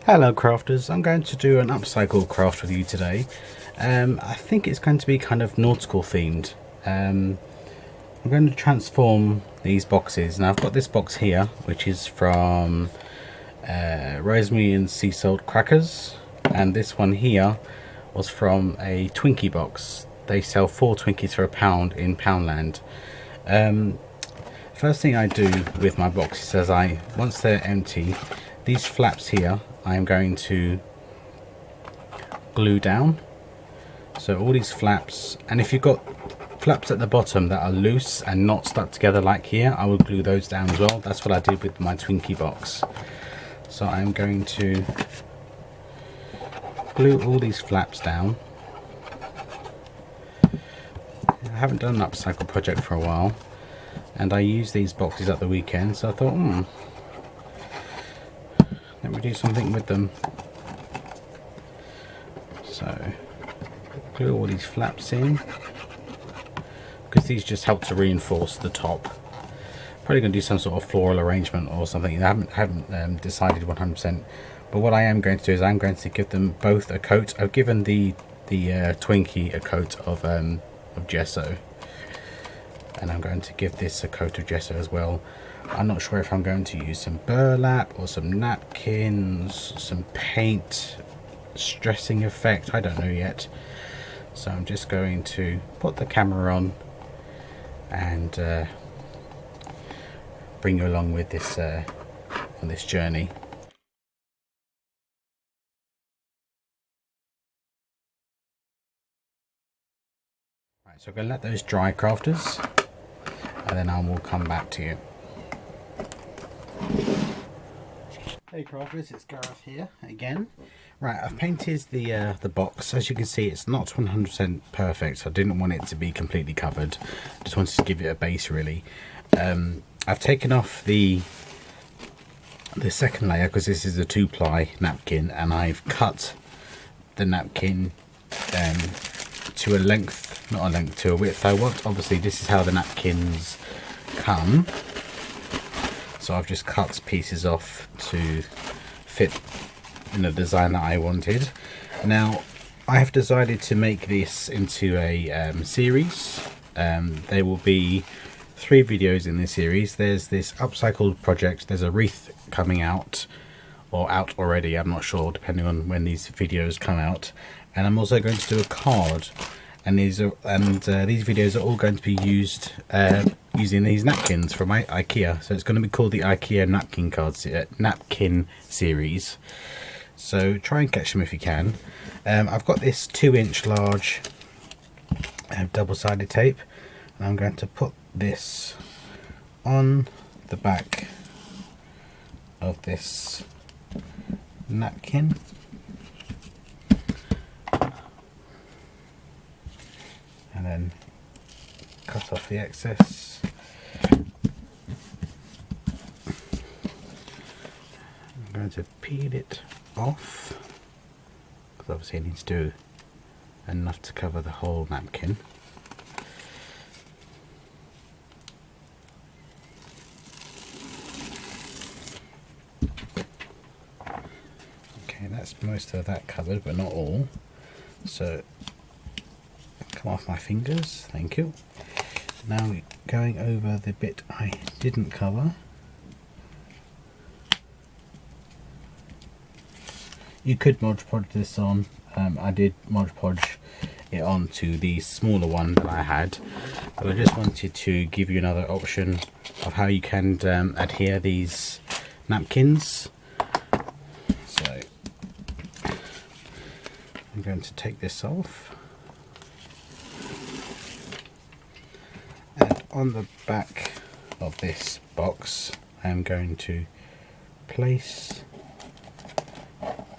Hello crafters, I'm going to do an upcycle craft with you today. I think it's going to be kind of nautical themed. I'm going to transform these boxes. Now I've got this box here which is from rosemary and sea salt crackers, and this one here was from a Twinkie box. They sell 4 Twinkies for £1 in Poundland. First thing I do with my boxes is once they're empty, these flaps here I'm going to glue down. So all these flaps, and if you've got flaps at the bottom that are loose and not stuck together like here, I will glue those down as well. That's what I did with my Twinkie box. So I'm going to glue all these flaps down. I haven't done an upcycle project for a while, and I used these boxes at the weekend, so I thought, let me do something with them. So glue all these flaps in, because these just help to reinforce the top. Probably going to do some sort of floral arrangement or something. I haven't decided 100%, but what I am going to do is I'm going to give them both a coat. I've given the Twinkie a coat of gesso, and I'm going to give this a coat of gesso as well. I'm not sure if I'm going to use some burlap or some napkins, some paint, stressing effect, I don't know yet. So I'm just going to put the camera on and bring you along with this on this journey. Right, so I'm going to let those dry, crafters, and then I will come back to you. Hey crafters, it's Gareth here again. Right, I've painted the box. As you can see, it's not 100% perfect, so I didn't want it to be completely covered. Just wanted to give it a base, really. I've taken off the second layer because this is a 2-ply napkin, and I've cut the napkin to a length, not a length, to a width I want. Obviously, this is how the napkins come. So I've just cut pieces off to fit in the design that I wanted. Now I have decided to make this into a series. There will be 3 videos in this series. There's this upcycled project, there's a wreath coming out, or out already, I'm not sure, depending on when these videos come out, and I'm also going to do a card. And these videos are all going to be used using these napkins from IKEA. So it's going to be called the IKEA napkin series. So try and catch them if you can. I've got this 2-inch large double-sided tape, and I'm going to put this on the back of this napkin. And then cut off the excess. I'm going to peel it off, because obviously it needs to do enough to cover the whole napkin. Okay, that's most of that covered, but not all. So come off my fingers, thank you. Now going over the bit I didn't cover. You could Mod Podge this on. I did Mod Podge it onto the smaller one that I had, but I just wanted to give you another option of how you can adhere these napkins. So I'm going to take this off. And on the back of this box, I am going to place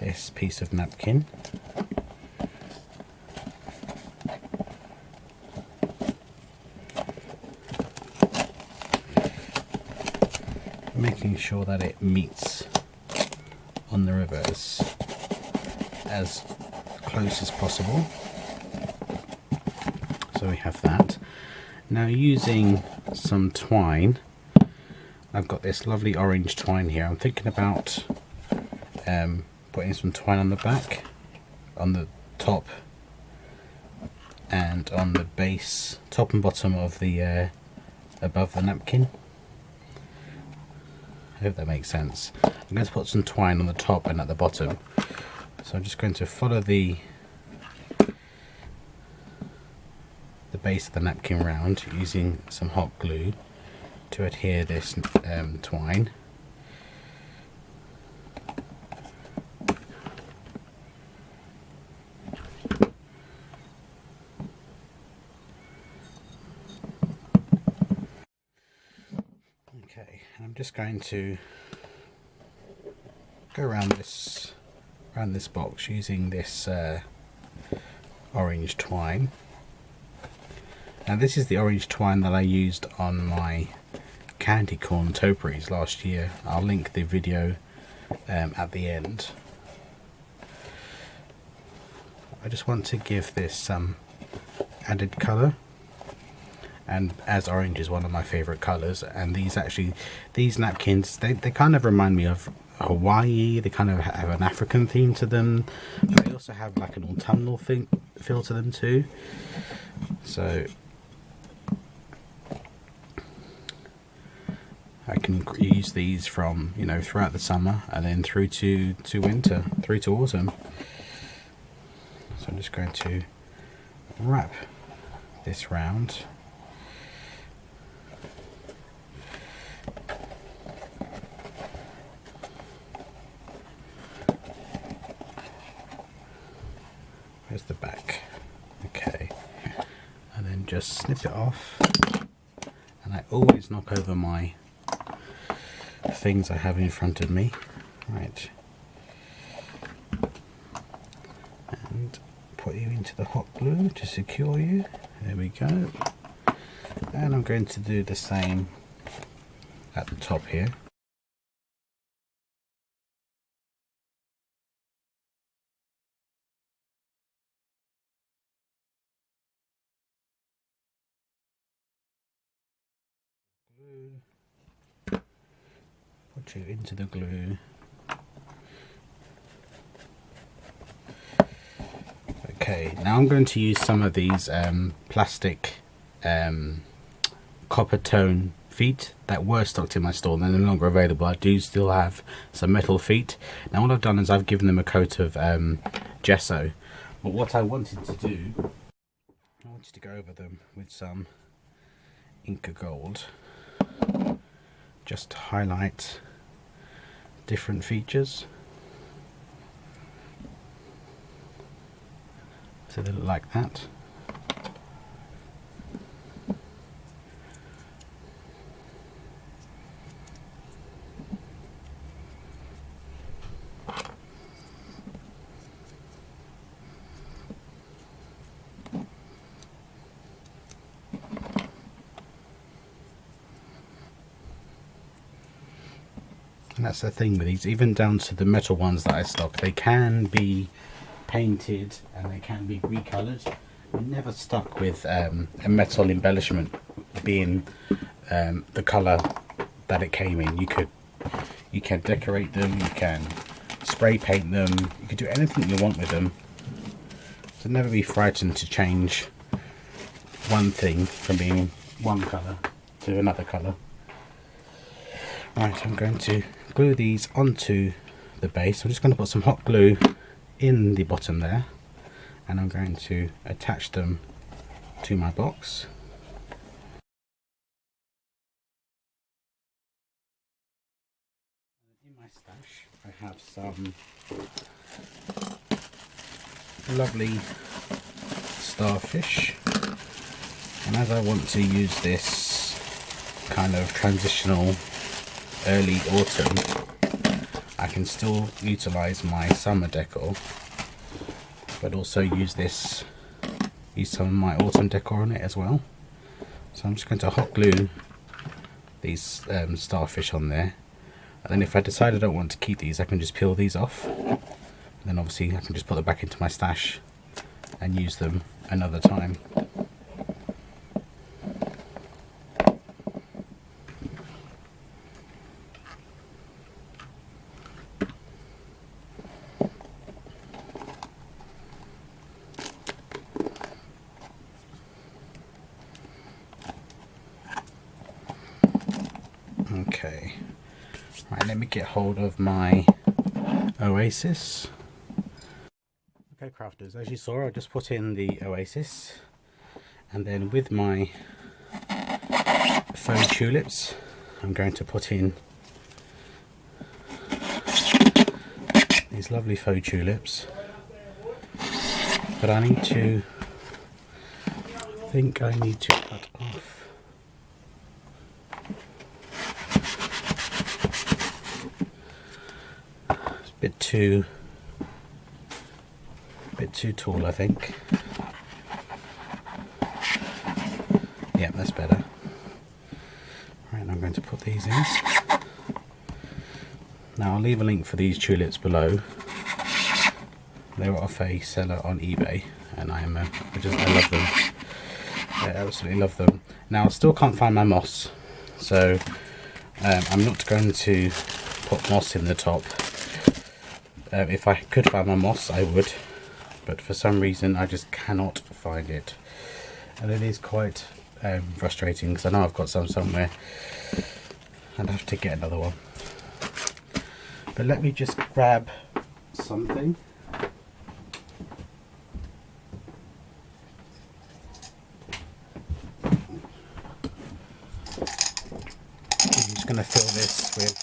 this piece of napkin. Making sure that it meets on the reverse as close as possible. So we have that. Now using some twine, I've got this lovely orange twine here. I'm thinking about putting some twine on the back, on the top, and on the base, top and bottom of the above the napkin. I hope that makes sense. I'm going to put some twine on the top and at the bottom. So I'm just going to follow the base of the napkin round using some hot glue to adhere this twine. Okay, and I'm just going to go around this box using this orange twine. Now this is the orange twine that I used on my candy corn topiaries last year. I'll link the video at the end. I just want to give this some added colour, and as orange is one of my favourite colours, and these napkins, they kind of remind me of Hawaii. They kind of have an African theme to them, but they also have like an autumnal feel to them too. So I can use these from, you know, throughout the summer and then through to winter, through to autumn. So I'm just going to wrap this round. There's the back. Okay, and then just snip it off. And I always knock over my things I have in front of me. Right, and put you into the hot glue to secure you. There we go. And I'm going to do the same at the top here. Put you into the glue. Okay, now I'm going to use some of these plastic copper tone feet that were stocked in my store. They're no longer available. I do still have some metal feet. Now what I've done is I've given them a coat of gesso, but what I wanted to do, I wanted to go over them with some Inca Gold, just to highlight different features. So they look like that. And that's the thing with these, even down to the metal ones that I stock, they can be painted and they can be recolored. I'm never stuck with a metal embellishment being the color that it came in. You can decorate them, you can spray paint them, you can do anything you want with them. So never be frightened to change one thing from being one color to another color. Right, I'm going to glue these onto the base. I'm just going to put some hot glue in the bottom there, and I'm going to attach them to my box. In my stash I have some lovely starfish, and as I want to use this kind of transitional early autumn, I can still utilize my summer decor, but also use some of my autumn decor on it as well. So I'm just going to hot glue these starfish on there, and then if I decide I don't want to keep these, I can just peel these off, and then obviously I can just put them back into my stash and use them another time. me get hold of my Oasis. Okay crafters, as you saw I just put in the Oasis, and then with my faux tulips I'm going to put in these lovely faux tulips, but I think I need to cut off it's a bit too tall, I think. Yeah, that's better. Right, I'm going to put these in. Now I'll leave a link for these tulips below. They were off a seller on eBay, and I love them. I absolutely love them. Now I still can't find my moss, so I'm not going to put moss in the top. If I could find my moss I would, but for some reason I just cannot find it, and it is quite frustrating because I know I've got some somewhere and I have to get another one. But let me just grab something. I'm just going to fill this with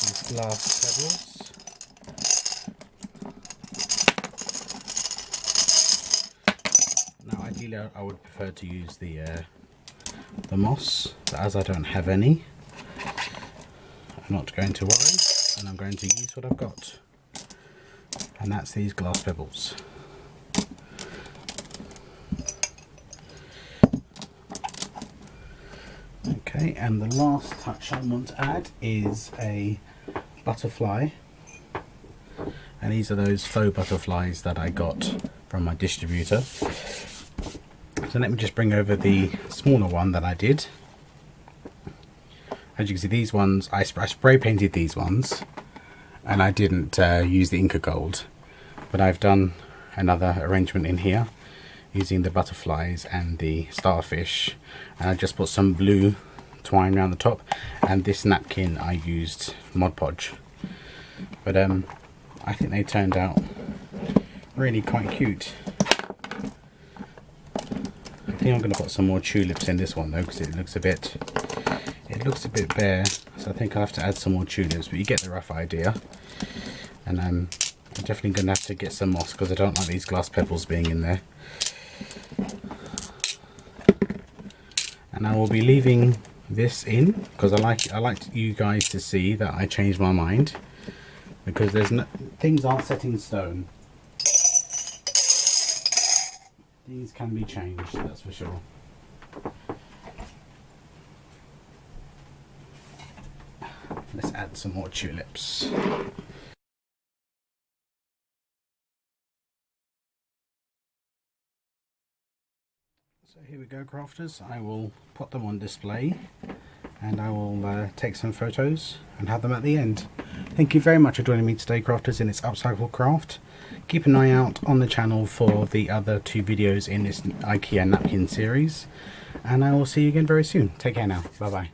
these glass pebbles. Now ideally I would prefer to use the moss, but as I don't have any, I'm not going to worry, and I'm going to use what I've got, and that's these glass pebbles. Okay, and the last touch I want to add is a butterfly, and these are those faux butterflies that I got from my distributor. So let me just bring over the smaller one that I did. As you can see, these ones, I spray painted these ones, and I didn't use the Inca Gold, but I've done another arrangement in here using the butterflies and the starfish, and I just put some blue twine around the top, and this napkin I used Mod Podge. But I think they turned out really quite cute. I think I'm going to put some more tulips in this one though, because it looks a bit bare, so I think I'll have to add some more tulips, but you get the rough idea. And I'm definitely going to have to get some moss because I don't like these glass pebbles being in there. And I will be leaving this in because I like you guys to see that I changed my mind, because things aren't set in stone. These can be changed, that's for sure. Let's add some more tulips. So here we go crafters, I will put them on display and I will take some photos and have them at the end. Thank you very much for joining me today crafters in this Upcycle craft. Keep an eye out on the channel for the other 2 videos in this IKEA napkin series, and I will see you again very soon. Take care now, bye bye.